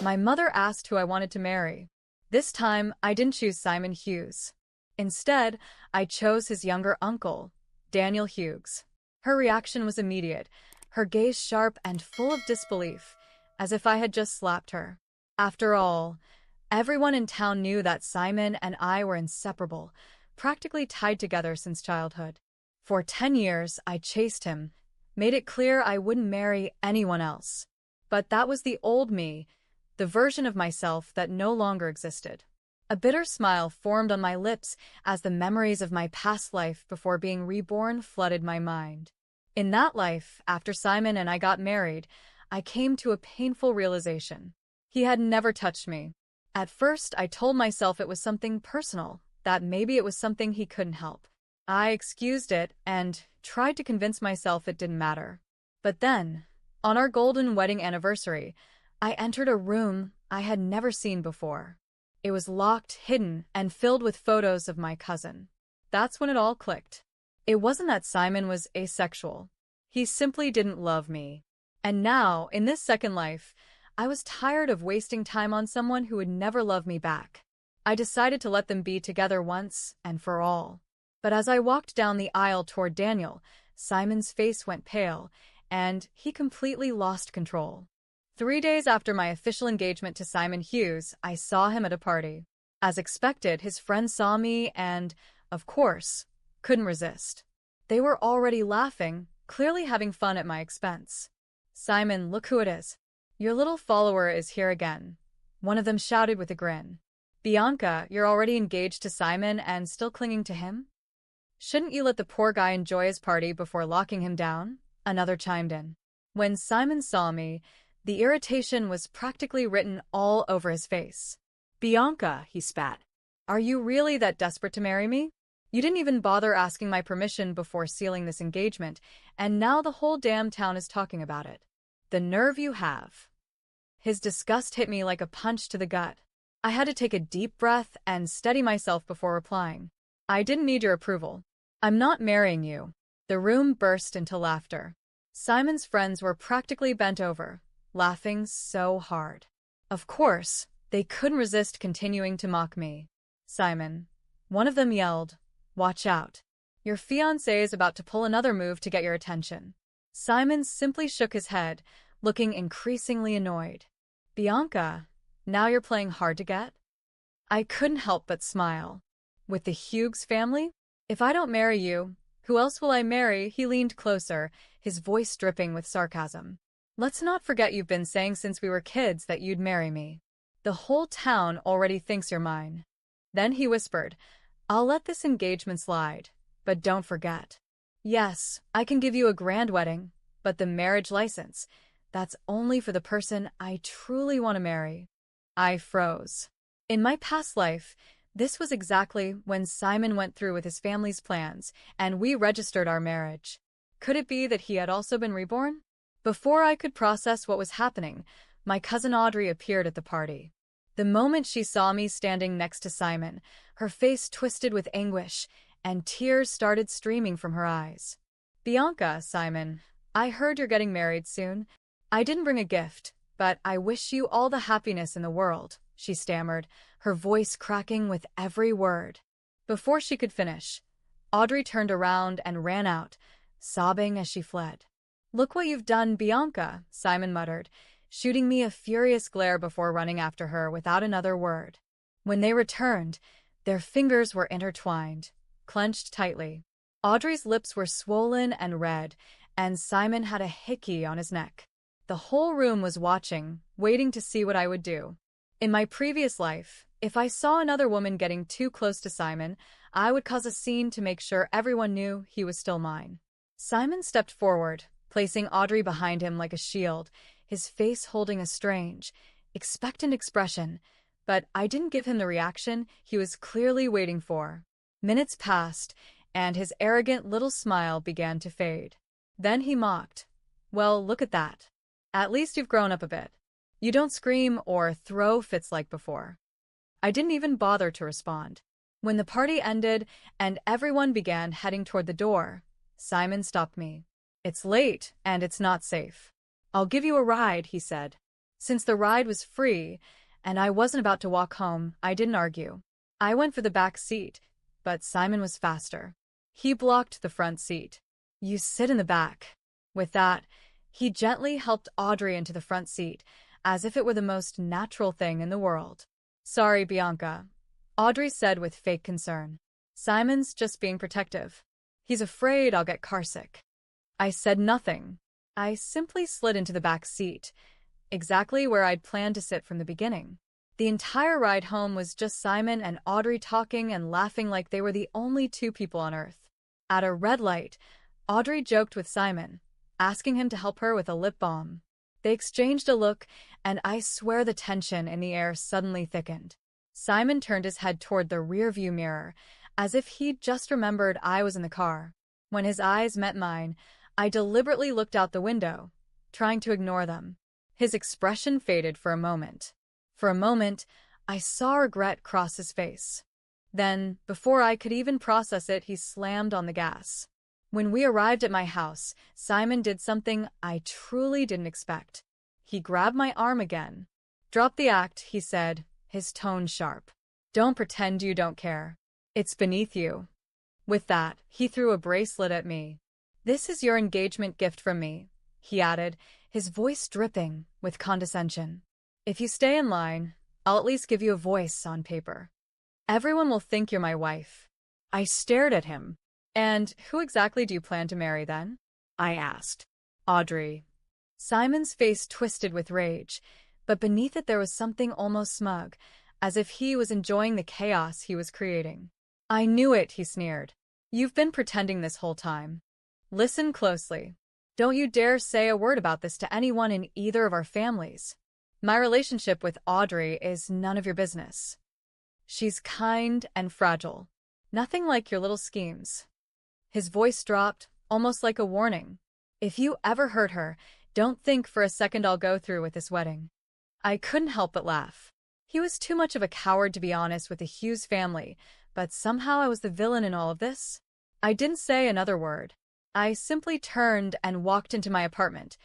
My mother asked who I wanted to marry. This time, I didn't choose Simon Hughes. Instead, I chose his younger uncle, Daniel Hughes. Her reaction was immediate, her gaze sharp and full of disbelief, as if I had just slapped her. After all, everyone in town knew that Simon and I were inseparable, practically tied together since childhood. For 10 years, I chased him, made it clear I wouldn't marry anyone else. But that was the old me, the version of myself that no longer existed. A bitter smile formed on my lips as the memories of my past life before being reborn flooded my mind. In that life, after Simon and I got married, I came to a painful realization. He had never touched me. At first, I told myself it was something personal, that maybe it was something he couldn't help. I excused it and tried to convince myself it didn't matter. But then, on our golden wedding anniversary, I entered a room I had never seen before. It was locked, hidden, and filled with photos of my cousin. That's when it all clicked. It wasn't that Simon was asexual. He simply didn't love me. And now, in this second life, I was tired of wasting time on someone who would never love me back. I decided to let them be together once and for all. But as I walked down the aisle toward Daniel, Simon's face went pale, and he completely lost control. 3 days after my official engagement to Simon Hughes, I saw him at a party. As expected, his friends saw me and, of course, couldn't resist. They were already laughing, clearly having fun at my expense. "Simon, look who it is. Your little follower is here again," one of them shouted with a grin. "Bianca, you're already engaged to Simon and still clinging to him? Shouldn't you let the poor guy enjoy his party before locking him down?" Another chimed in. When Simon saw me, the irritation was practically written all over his face. "Bianca," he spat, "are you really that desperate to marry me? You didn't even bother asking my permission before sealing this engagement, and now the whole damn town is talking about it. The nerve you have." His disgust hit me like a punch to the gut. I had to take a deep breath and steady myself before replying. "I didn't need your approval. I'm not marrying you." The room burst into laughter. Simon's friends were practically bent over, laughing so hard. Of course, they couldn't resist continuing to mock me. "Simon," one of them yelled, "watch out. Your fiancé is about to pull another move to get your attention." Simon simply shook his head, looking increasingly annoyed. "Bianca, now you're playing hard to get?" I couldn't help but smile. "With the Hughes family? If I don't marry you, who else will I marry?" He leaned closer, his voice dripping with sarcasm. "Let's not forget you've been saying since we were kids that you'd marry me. The whole town already thinks you're mine." Then he whispered, "I'll let this engagement slide, but don't forget. Yes, I can give you a grand wedding, but the marriage license, that's only for the person I truly want to marry." I froze. In my past life, this was exactly when Simon went through with his family's plans, and we registered our marriage. Could it be that he had also been reborn? Before I could process what was happening, my cousin Audrey appeared at the party. The moment she saw me standing next to Simon, her face twisted with anguish, and tears started streaming from her eyes. "Bianca, Simon, I heard you're getting married soon. I didn't bring a gift, but I wish you all the happiness in the world," she stammered, her voice cracking with every word. Before she could finish, Audrey turned around and ran out, sobbing as she fled. "Look what you've done, Bianca," Simon muttered, shooting me a furious glare before running after her without another word. When they returned, their fingers were intertwined, clenched tightly. Audrey's lips were swollen and red, and Simon had a hickey on his neck. The whole room was watching, waiting to see what I would do. In my previous life, if I saw another woman getting too close to Simon, I would cause a scene to make sure everyone knew he was still mine. Simon stepped forward, placing Audrey behind him like a shield, his face holding a strange, expectant expression, but I didn't give him the reaction he was clearly waiting for. Minutes passed, and his arrogant little smile began to fade. Then he mocked. "Well, look at that. At least you've grown up a bit. You don't scream or throw fits like before." I didn't even bother to respond. When the party ended and everyone began heading toward the door, Simon stopped me. "It's late, and it's not safe. I'll give you a ride," he said. Since the ride was free, and I wasn't about to walk home, I didn't argue. I went for the back seat, but Simon was faster. He blocked the front seat. "You sit in the back." With that, he gently helped Audrey into the front seat, as if it were the most natural thing in the world. "Sorry, Bianca," Audrey said with fake concern. "Simon's just being protective. He's afraid I'll get carsick." I said nothing. I simply slid into the back seat, exactly where I'd planned to sit from the beginning. The entire ride home was just Simon and Audrey talking and laughing like they were the only two people on Earth. At a red light, Audrey joked with Simon, asking him to help her with a lip balm. They exchanged a look, and I swear the tension in the air suddenly thickened. Simon turned his head toward the rearview mirror, as if he'd just remembered I was in the car. When his eyes met mine, I deliberately looked out the window, trying to ignore them. His expression faded for a moment. For a moment, I saw regret cross his face. Then, before I could even process it, he slammed on the gas. When we arrived at my house, Simon did something I truly didn't expect. He grabbed my arm again. "Drop the act," he said, his tone sharp. "Don't pretend you don't care. It's beneath you." With that, he threw a bracelet at me. "This is your engagement gift from me," he added, his voice dripping with condescension. "If you stay in line, I'll at least give you a voice on paper. Everyone will think you're my wife." I stared at him. "And who exactly do you plan to marry then?" I asked. "Audrey." Simon's face twisted with rage, but beneath it there was something almost smug, as if he was enjoying the chaos he was creating. "I knew it," he sneered. "You've been pretending this whole time. Listen closely. Don't you dare say a word about this to anyone in either of our families. My relationship with Audrey is none of your business. She's kind and fragile. Nothing like your little schemes." His voice dropped, almost like a warning. "If you ever hurt her, don't think for a second I'll go through with this wedding." I couldn't help but laugh. He was too much of a coward to be honest with the Hughes family, but somehow I was the villain in all of this. I didn't say another word. I simply turned and walked into my apartment,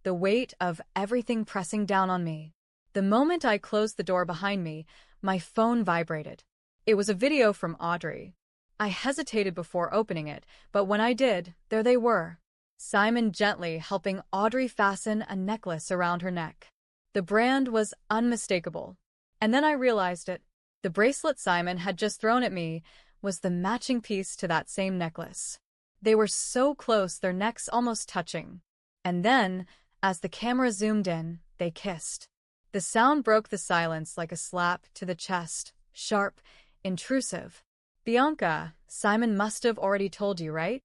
the weight of everything pressing down on me. The moment I closed the door behind me, my phone vibrated. It was a video from Audrey. I hesitated before opening it, but when I did, there they were. Simon gently helping Audrey fasten a necklace around her neck. The brand was unmistakable. And then I realized it. The bracelet Simon had just thrown at me was the matching piece to that same necklace. They were so close, their necks almost touching. And then, as the camera zoomed in, they kissed. The sound broke the silence like a slap to the chest, sharp, intrusive. "Bianca, Simon must have already told you, right?"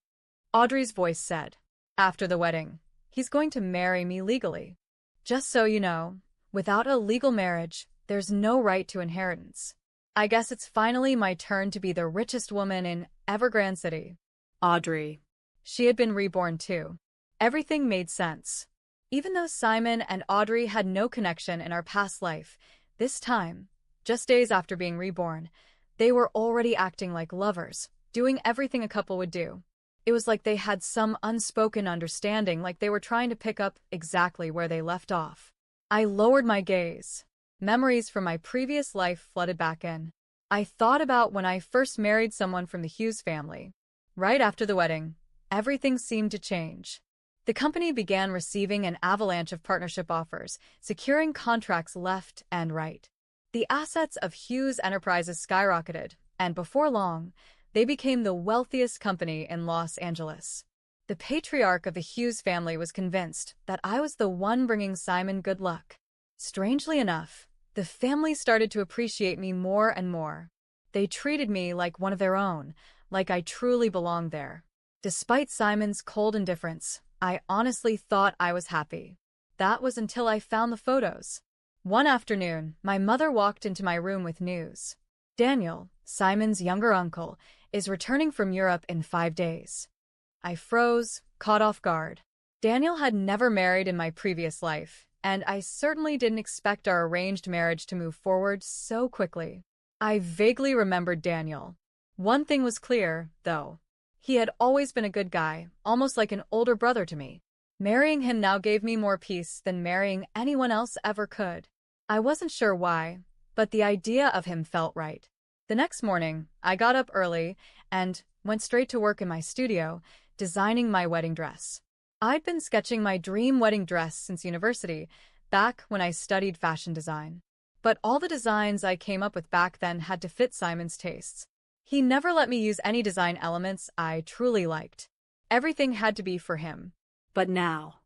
Audrey's voice said. "After the wedding, he's going to marry me legally. Just so you know, without a legal marriage, there's no right to inheritance. I guess it's finally my turn to be the richest woman in Evergrande City." Audrey. She had been reborn too. Everything made sense. Even though Simon and Audrey had no connection in our past life, this time, just days after being reborn, they were already acting like lovers, doing everything a couple would do. It was like they had some unspoken understanding, like they were trying to pick up exactly where they left off. I lowered my gaze. Memories from my previous life flooded back in. I thought about when I first married someone from the Hughes family. Right after the wedding, everything seemed to change. The company began receiving an avalanche of partnership offers, securing contracts left and right. The assets of Hughes Enterprises skyrocketed, and before long, they became the wealthiest company in Los Angeles. The patriarch of the Hughes family was convinced that I was the one bringing Simon good luck. Strangely enough, the family started to appreciate me more and more. They treated me like one of their own, like I truly belonged there. Despite Simon's cold indifference, I honestly thought I was happy. That was until I found the photos. One afternoon, my mother walked into my room with news. "Daniel, Simon's younger uncle, is returning from Europe in 5 days." I froze, caught off guard. Daniel had never married in my previous life, and I certainly didn't expect our arranged marriage to move forward so quickly. I vaguely remembered Daniel. One thing was clear, though. He had always been a good guy, almost like an older brother to me. Marrying him now gave me more peace than marrying anyone else ever could. I wasn't sure why, but the idea of him felt right. The next morning, I got up early and went straight to work in my studio, designing my wedding dress. I'd been sketching my dream wedding dress since university, back when I studied fashion design. But all the designs I came up with back then had to fit Simon's tastes. He never let me use any design elements I truly liked. Everything had to be for him. But now,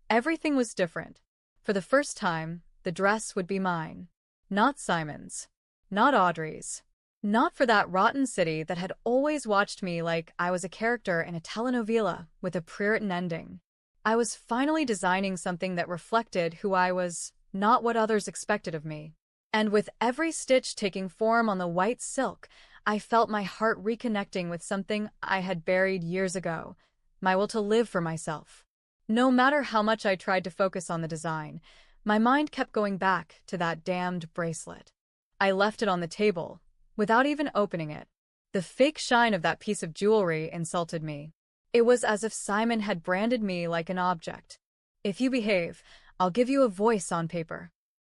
everything was different. For the first time, the dress would be mine. Not Simon's. Not Audrey's. Not for that rotten city that had always watched me like I was a character in a telenovela with a pre-written ending. I was finally designing something that reflected who I was, not what others expected of me. And with every stitch taking form on the white silk, I felt my heart reconnecting with something I had buried years ago, my will to live for myself. No matter how much I tried to focus on the design, my mind kept going back to that damned bracelet. I left it on the table, without even opening it. The fake shine of that piece of jewelry insulted me. It was as if Simon had branded me like an object. If you behave, I'll give you a voice on paper.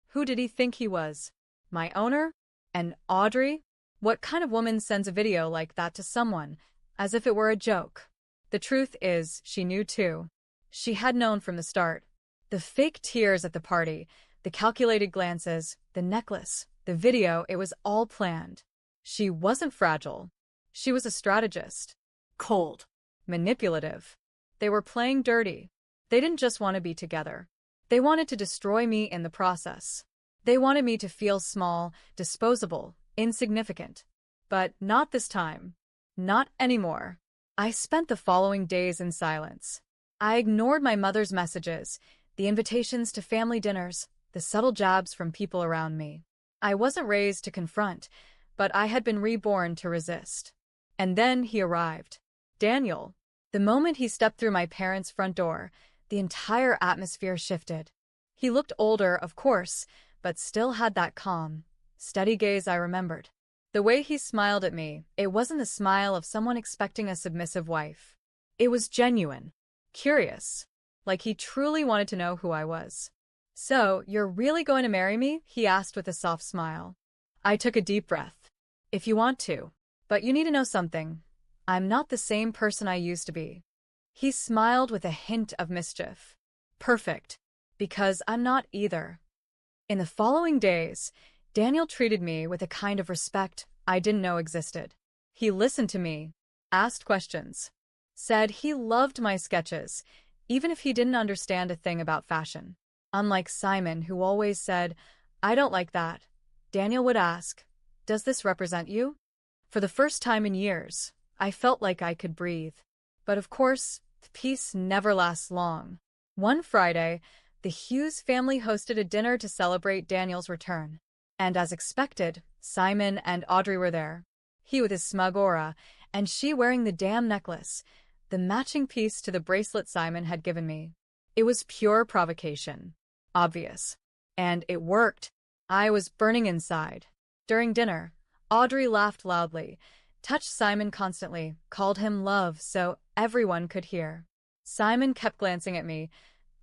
Who did he think he was? My owner? And Audrey? What kind of woman sends a video like that to someone, as if it were a joke? The truth is, she knew too. She had known from the start. The fake tears at the party, the calculated glances, the necklace, the video, it was all planned. She wasn't fragile. She was a strategist. Cold. Manipulative. They were playing dirty. They didn't just want to be together. They wanted to destroy me in the process. They wanted me to feel small, disposable, insignificant. But not this time. Not anymore. I spent the following days in silence. I ignored my mother's messages, the invitations to family dinners, the subtle jabs from people around me. I wasn't raised to confront, but I had been reborn to resist. And then he arrived. Daniel. The moment he stepped through my parents' front door, the entire atmosphere shifted. He looked older, of course, but still had that calm, steady gaze I remembered. The way he smiled at me, it wasn't the smile of someone expecting a submissive wife. It was genuine, curious, like he truly wanted to know who I was. "So, you're really going to marry me?" he asked with a soft smile. I took a deep breath. "If you want to. But you need to know something. I'm not the same person I used to be." He smiled with a hint of mischief. "Perfect. Because I'm not either." In the following days, Daniel treated me with a kind of respect I didn't know existed. He listened to me, asked questions, said he loved my sketches, even if he didn't understand a thing about fashion. Unlike Simon, who always said, "I don't like that," Daniel would ask, "Does this represent you?" For the first time in years, I felt like I could breathe. But of course, peace never lasts long. One Friday, the Hughes family hosted a dinner to celebrate Daniel's return. And as expected, Simon and Audrey were there. He with his smug aura, and she wearing the damn necklace, the matching piece to the bracelet Simon had given me. It was pure provocation. Obvious. And it worked. I was burning inside. During dinner, Audrey laughed loudly, touched Simon constantly, called him love so everyone could hear. Simon kept glancing at me,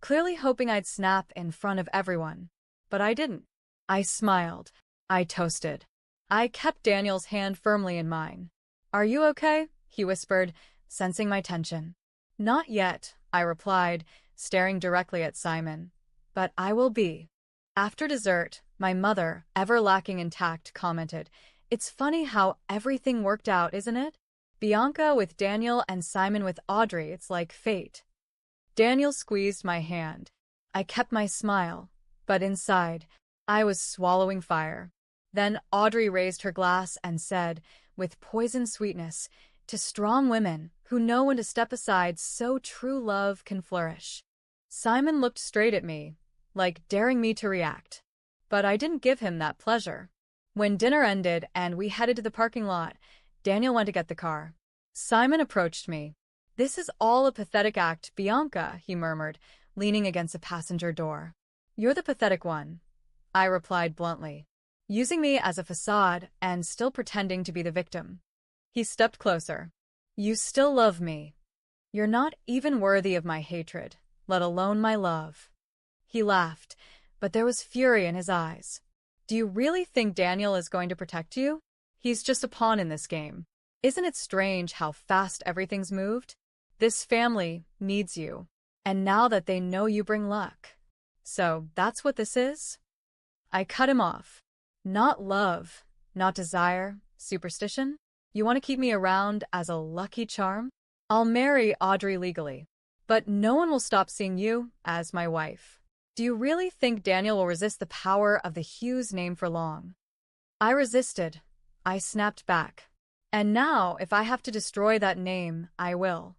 clearly hoping I'd snap in front of everyone. But I didn't. I smiled. I toasted. I kept Daniel's hand firmly in mine. "Are you okay?" he whispered, sensing my tension. "Not yet," I replied, staring directly at Simon. "But I will be." After dessert, my mother, ever lacking in tact, commented, "It's funny how everything worked out, isn't it? Bianca with Daniel and Simon with Audrey, it's like fate." Daniel squeezed my hand. I kept my smile, but inside, I was swallowing fire. Then Audrey raised her glass and said, with poison sweetness, "To strong women who know when to step aside so true love can flourish." Simon looked straight at me, like daring me to react. But I didn't give him that pleasure. When dinner ended and we headed to the parking lot, Daniel went to get the car. Simon approached me. "This is all a pathetic act, Bianca," he murmured, leaning against a passenger door. "You're the pathetic one," I replied bluntly, "using me as a facade and still pretending to be the victim." He stepped closer. "You still love me. You're not even worthy of my hatred, let alone my love. He laughed, but there was fury in his eyes. Do you really think Daniel is going to protect you? He's just a pawn in this game. Isn't it strange how fast everything's moved? This family needs you. And now that they know you bring luck. So that's what this is? I cut him off. Not love, not desire, superstition. You want to keep me around as a lucky charm? I'll marry Audrey legally. But no one will stop seeing you as my wife. Do you really think Daniel will resist the power of the Hughes name for long? I resisted. I snapped back. And now, if I have to destroy that name, I will.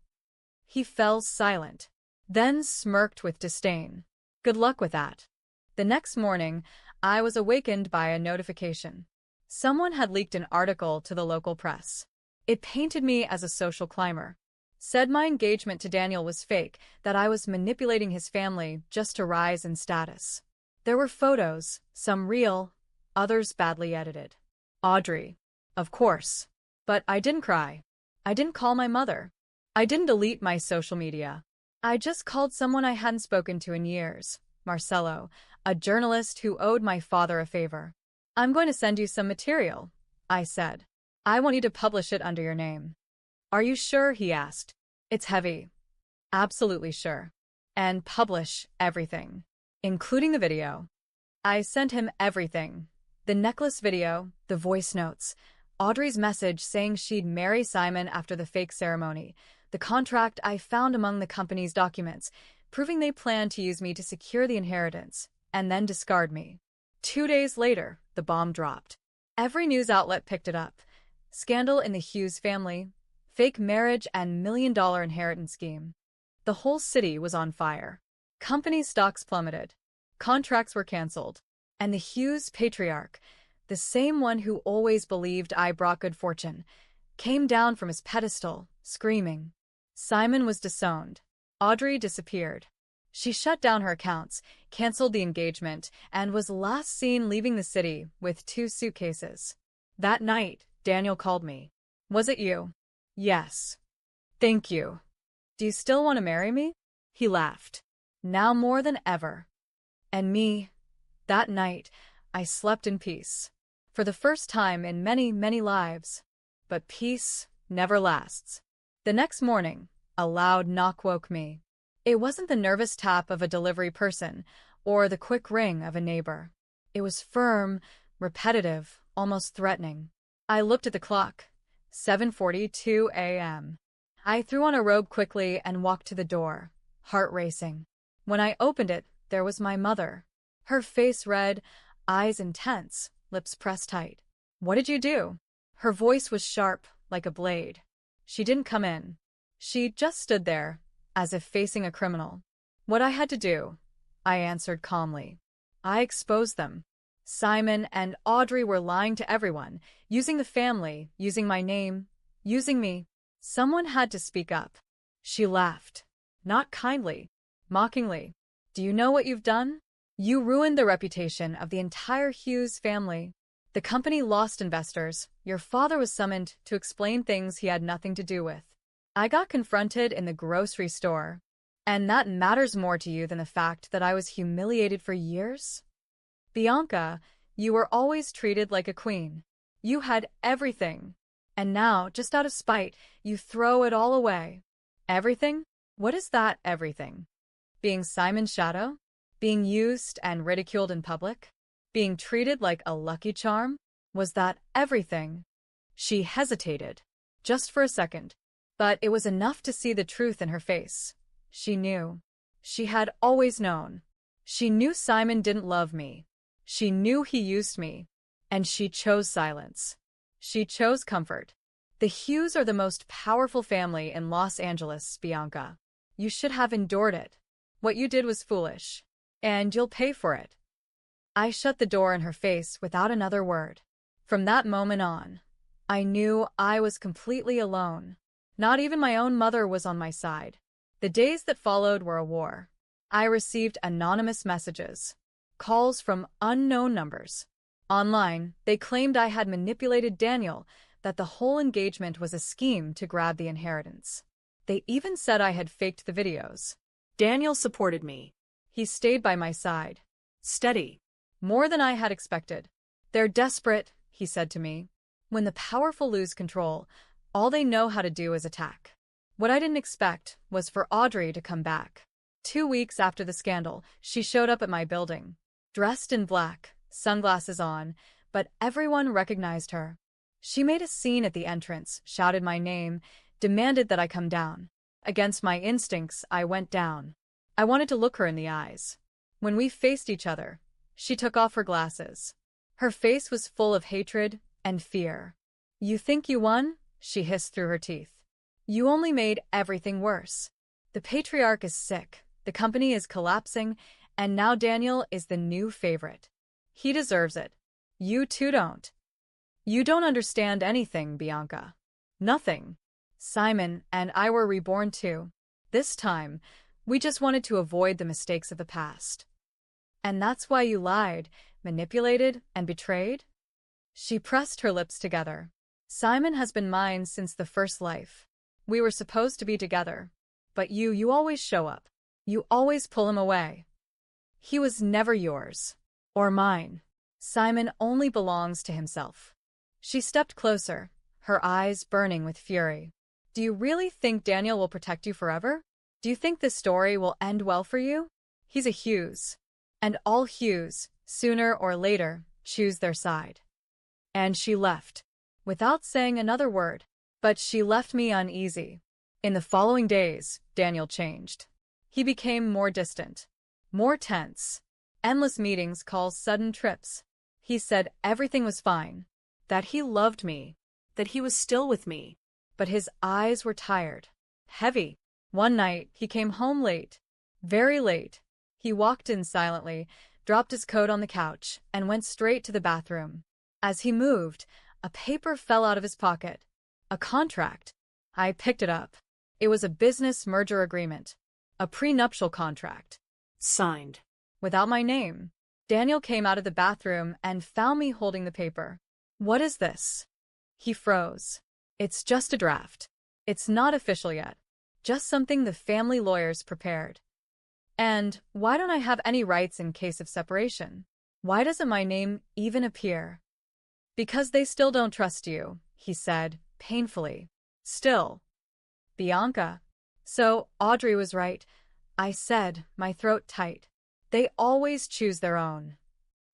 He fell silent, then smirked with disdain. Good luck with that. The next morning, I was awakened by a notification. Someone had leaked an article to the local press. It painted me as a social climber. Said my engagement to Daniel was fake, that I was manipulating his family just to rise in status. There were photos, some real, others badly edited. Audrey. Of course. But I didn't cry. I didn't call my mother. I didn't delete my social media. I just called someone I hadn't spoken to in years, Marcelo, a journalist who owed my father a favor. I'm going to send you some material, I said. I want you to publish it under your name. Are you sure? He asked. It's heavy. Absolutely sure. And publish everything, including the video. I sent him everything. The necklace video, the voice notes, Audrey's message saying she'd marry Simon after the fake ceremony, the contract I found among the company's documents, proving they planned to use me to secure the inheritance, and then discard me. 2 days later, the bomb dropped. Every news outlet picked it up. Scandal in the Hughes family, fake marriage and million-dollar inheritance scheme. The whole city was on fire. Company stocks plummeted. Contracts were canceled. And the Hughes patriarch, the same one who always believed I brought good fortune, came down from his pedestal, screaming. Simon was disowned. Audrey disappeared. She shut down her accounts, canceled the engagement, and was last seen leaving the city with 2 suitcases. That night, Daniel called me. Was it you? Yes. Thank you. Do you still want to marry me? He laughed. Now more than ever. And me. That night, I slept in peace. For the first time in many, many lives. But peace never lasts. The next morning, a loud knock woke me. It wasn't the nervous tap of a delivery person or the quick ring of a neighbor. It was firm, repetitive, almost threatening. I looked at the clock. 7:42 a.m. I threw on a robe quickly and walked to the door, heart racing. When I opened it, there was my mother. Her face red, eyes intense, lips pressed tight. What did you do? Her voice was sharp, like a blade. She didn't come in. She just stood there, as if facing a criminal. What I had to do, I answered calmly. I exposed them. Simon and Audrey were lying to everyone, using the family, using my name, using me. Someone had to speak up. She laughed. Not kindly, mockingly. Do you know what you've done? You ruined the reputation of the entire Hughes family. The company lost investors. Your father was summoned to explain things he had nothing to do with. I got confronted in the grocery store. And that matters more to you than the fact that I was humiliated for years? Bianca, you were always treated like a queen. You had everything. And now, just out of spite, you throw it all away. Everything? What is that everything? Being Simon's shadow? Being used and ridiculed in public? Being treated like a lucky charm? Was that everything? She hesitated, just for a second, but it was enough to see the truth in her face. She knew. She had always known. She knew Simon didn't love me. She knew he used me. And she chose silence. She chose comfort. The Hughes are the most powerful family in Los Angeles, Bianca. You should have endured it. What you did was foolish. And you'll pay for it. I shut the door in her face without another word. From that moment on, I knew I was completely alone. Not even my own mother was on my side. The days that followed were a war. I received anonymous messages, calls from unknown numbers. Online, they claimed I had manipulated Daniel, that the whole engagement was a scheme to grab the inheritance. They even said I had faked the videos. Daniel supported me. He stayed by my side. Steady. More than I had expected. They're desperate, he said to me. When the powerful lose control, all they know how to do is attack. What I didn't expect was for Audrey to come back. 2 weeks after the scandal, she showed up at my building. Dressed in black, sunglasses on, but everyone recognized her. She made a scene at the entrance, shouted my name, demanded that I come down. Against my instincts, I went down. I wanted to look her in the eyes. When we faced each other, she took off her glasses. Her face was full of hatred and fear. "You think you won?" she hissed through her teeth. "You only made everything worse. The patriarch is sick, the company is collapsing, and now Daniel is the new favorite. He deserves it. You too don't. You don't understand anything, Bianca. Nothing. Simon and I were reborn too. This time, we just wanted to avoid the mistakes of the past. And that's why you lied, manipulated, and betrayed?" She pressed her lips together. "Simon has been mine since the first life. We were supposed to be together. But you always show up. You always pull him away. He was never yours. Or mine. Simon only belongs to himself." She stepped closer, her eyes burning with fury. "Do you really think Daniel will protect you forever? Do you think this story will end well for you? He's a Hughes. And all Hughes, sooner or later, choose their side." And she left, without saying another word. But she left me uneasy. In the following days, Daniel changed. He became more distant, more tense. Endless meetings, calls, sudden trips. He said everything was fine, that he loved me, That he was still with me. but his eyes were tired, heavy. One night, he came home late, very late. He walked in silently, dropped his coat on the couch, and went straight to the bathroom. As he moved, a paper fell out of his pocket. A contract. I picked it up. It was a business merger agreement. A prenuptial contract. Signed. Without my name. Daniel came out of the bathroom and found me holding the paper. "What is this?" He froze. "It's just a draft. It's not official yet. Just something the family lawyers prepared." "And why don't I have any rights in case of separation? Why doesn't my name even appear?" "Because they still don't trust you," he said, painfully. "Still." "Bianca." "So, Audrey was right," I said, my throat tight. "They always choose their own.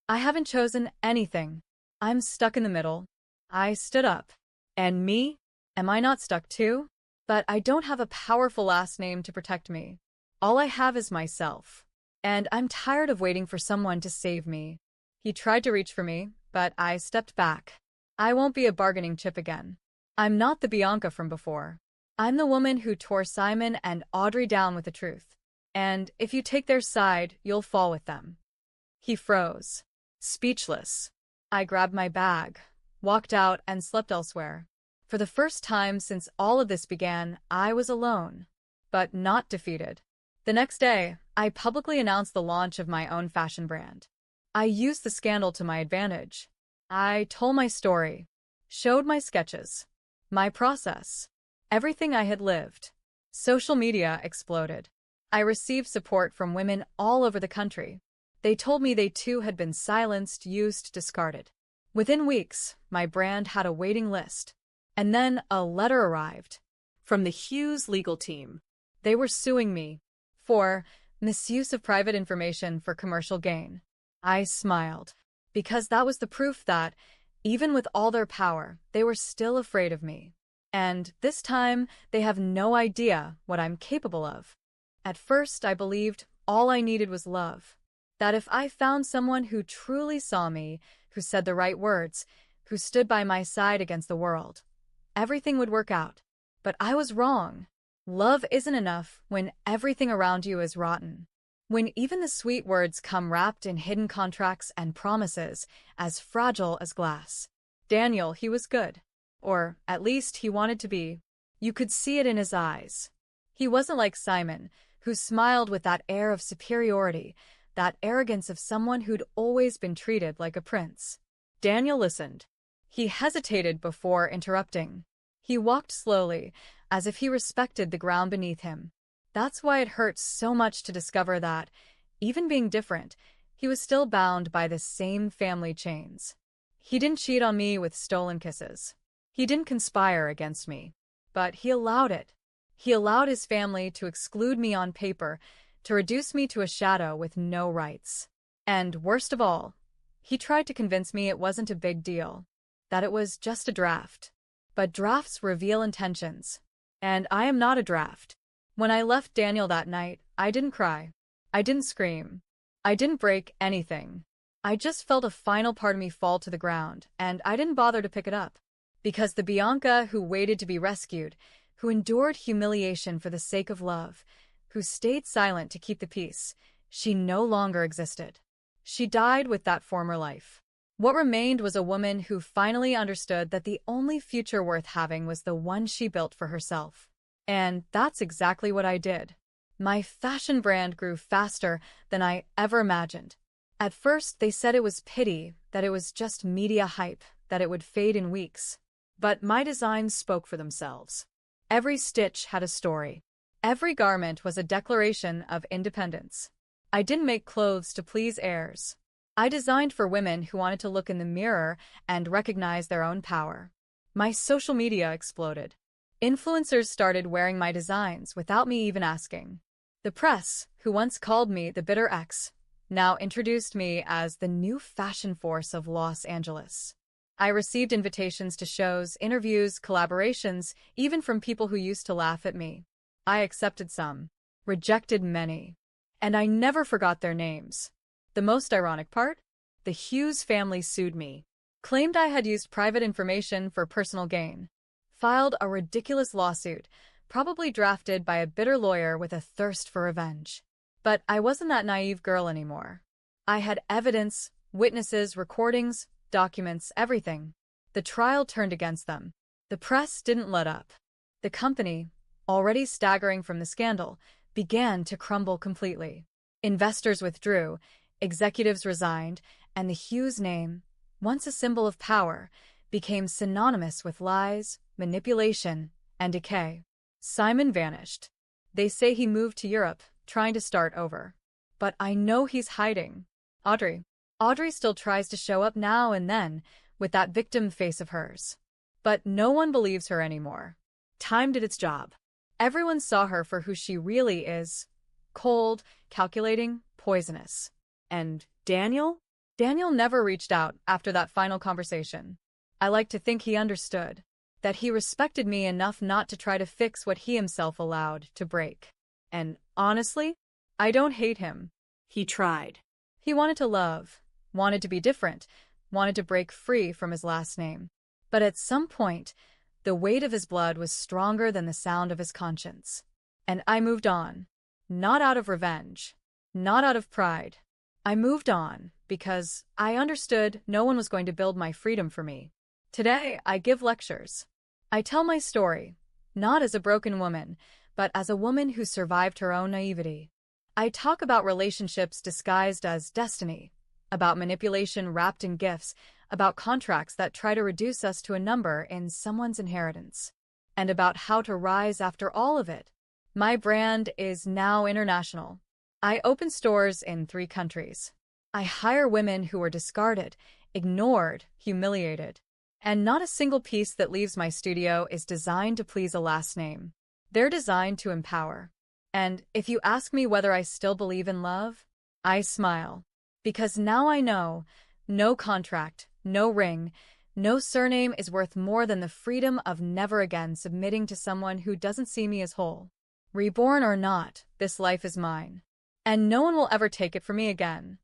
I haven't chosen anything. I'm stuck in the middle." I stood up. "And me? Am I not stuck too? But I don't have a powerful last name to protect me. All I have is myself. And I'm tired of waiting for someone to save me." He tried to reach for me, but I stepped back. I won't be a bargaining chip again. I'm not the Bianca from before. I'm the woman who tore Simon and Audrey down with the truth. And if you take their side, you'll fall with them. He froze. Speechless. I grabbed my bag, walked out, and slept elsewhere. For the first time since all of this began, I was alone, but not defeated. The next day, I publicly announced the launch of my own fashion brand. I used the scandal to my advantage. I told my story, showed my sketches, my process, everything I had lived. Social media exploded. I received support from women all over the country. They told me they too had been silenced, used, discarded. Within weeks, my brand had a waiting list. And then a letter arrived. From the Hughes legal team. They were suing me for misuse of private information for commercial gain. I smiled, because that was the proof that, even with all their power, they were still afraid of me. And this time, they have no idea what I'm capable of. At first, I believed all I needed was love. That if I found someone who truly saw me, who said the right words, who stood by my side against the world, everything would work out. But I was wrong. Love isn't enough when everything around you is rotten. When even the sweet words come wrapped in hidden contracts and promises, as fragile as glass. Daniel, he was good. Or, at least, he wanted to be. You could see it in his eyes. He wasn't like Simon, who smiled with that air of superiority, that arrogance of someone who'd always been treated like a prince. Daniel listened. He hesitated before interrupting. He walked slowly, as if he respected the ground beneath him. That's why it hurts so much to discover that, even being different, he was still bound by the same family chains. He didn't cheat on me with stolen kisses. He didn't conspire against me. But he allowed it. He allowed his family to exclude me on paper, to reduce me to a shadow with no rights. And worst of all, he tried to convince me it wasn't a big deal, that it was just a draft. But drafts reveal intentions. And I am not a draft. When I left Daniel that night, I didn't cry. I didn't scream. I didn't break anything. I just felt a final part of me fall to the ground, and I didn't bother to pick it up. Because the Bianca who waited to be rescued, who endured humiliation for the sake of love, who stayed silent to keep the peace, she no longer existed. She died with that former life. What remained was a woman who finally understood that the only future worth having was the one she built for herself. And that's exactly what I did. My fashion brand grew faster than I ever imagined. At first, they said it was pity, that it was just media hype, that it would fade in weeks. But my designs spoke for themselves. Every stitch had a story. Every garment was a declaration of independence. I didn't make clothes to please heirs. I designed for women who wanted to look in the mirror and recognize their own power. My social media exploded. Influencers started wearing my designs without me even asking. The press, who once called me the bitter ex, now introduced me as the new fashion force of Los Angeles. I received invitations to shows, interviews, collaborations, even from people who used to laugh at me. I accepted some, rejected many, and I never forgot their names. The most ironic part? The Hughes family sued me, claimed I had used private information for personal gain, filed a ridiculous lawsuit, probably drafted by a bitter lawyer with a thirst for revenge. But I wasn't that naive girl anymore. I had evidence, witnesses, recordings, documents, everything. The trial turned against them. The press didn't let up. The company, already staggering from the scandal, began to crumble completely. Investors withdrew, executives resigned, and the Hughes name, once a symbol of power, became synonymous with lies, manipulation, and decay. Simon vanished. They say he moved to Europe, trying to start over. But I know he's hiding. Audrey still tries to show up now and then, with that victim face of hers. But no one believes her anymore. Time did its job. Everyone saw her for who she really is. Cold, calculating, poisonous. And Daniel? Daniel never reached out after that final conversation. I like to think he understood. That he respected me enough not to try to fix what he himself allowed to break. And honestly, I don't hate him. He tried. He wanted to love, wanted to be different, wanted to break free from his last name. But at some point, the weight of his blood was stronger than the sound of his conscience. And I moved on. Not out of revenge. Not out of pride. I moved on because I understood no one was going to build my freedom for me. Today, I give lectures. I tell my story, not as a broken woman, but as a woman who survived her own naivety. I talk about relationships disguised as destiny, about manipulation wrapped in gifts, about contracts that try to reduce us to a number in someone's inheritance, and about how to rise after all of it. My brand is now international. I open stores in 3 countries. I hire women who were discarded, ignored, humiliated. And not a single piece that leaves my studio is designed to please a last name. They're designed to empower. And if you ask me whether I still believe in love, I smile. Because now I know, no contract, no ring, no surname is worth more than the freedom of never again submitting to someone who doesn't see me as whole. Reborn or not, this life is mine. And no one will ever take it from me again.